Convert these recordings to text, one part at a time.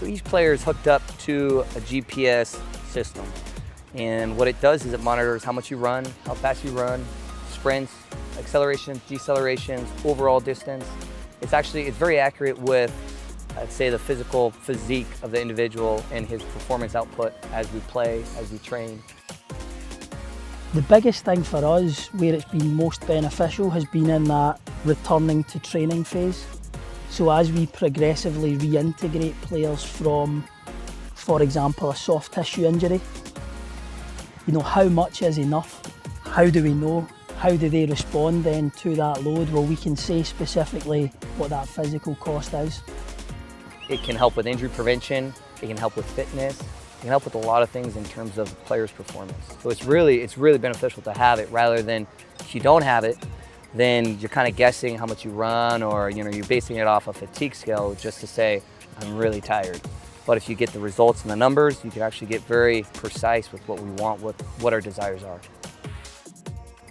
So each player is hooked up to a GPS system. And what it does is it monitors how much you run, how fast you run, sprints, accelerations, decelerations, overall distance. It's very accurate with, I'd say, the physical physique of the individual and his performance output as we play, as we train. The biggest thing for us, where it's been most beneficial, has been in that returning to training phase. So as we progressively reintegrate players from, for example, a soft tissue injury, how much is enough? How do we know? How do they respond then to that load? Well, we can say specifically what that physical cost is. It can help with injury prevention, it can help with fitness, it can help with a lot of things in terms of players' performance. So it's really beneficial to have it, rather than if you don't have it, then you're kind of guessing how much you run, or you're basing it off a fatigue scale just to say, I'm really tired. But if you get the results and the numbers, you can actually get very precise with what we want, what our desires are.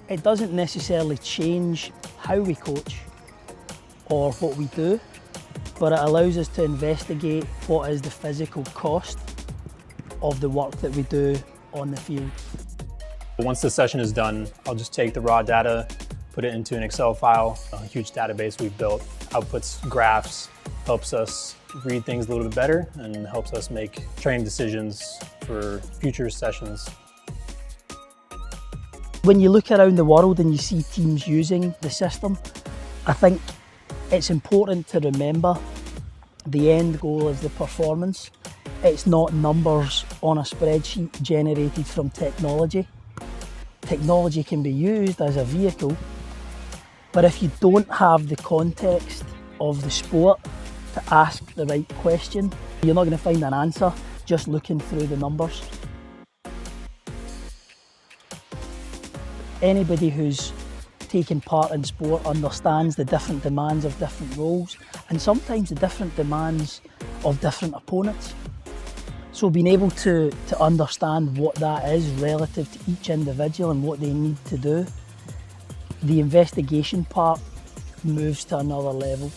It doesn't necessarily change how we coach or what we do, but it allows us to investigate what is the physical cost of the work that we do on the field. Once the session is done, I'll just take the raw data, put it into an Excel file, a huge database we've built, outputs graphs, helps us read things a little bit better, and helps us make training decisions for future sessions. When you look around the world and you see teams using the system, I think it's important to remember the end goal is the performance. It's not numbers on a spreadsheet generated from technology. Technology can be used as a vehicle, but if you don't have the context of the sport to ask the right question, you're not going to find an answer just looking through the numbers. Anybody who's taken part in sport understands the different demands of different roles, and sometimes the different demands of different opponents. So being able to understand what that is relative to each individual and what they need to do, the investigation part moves to another level.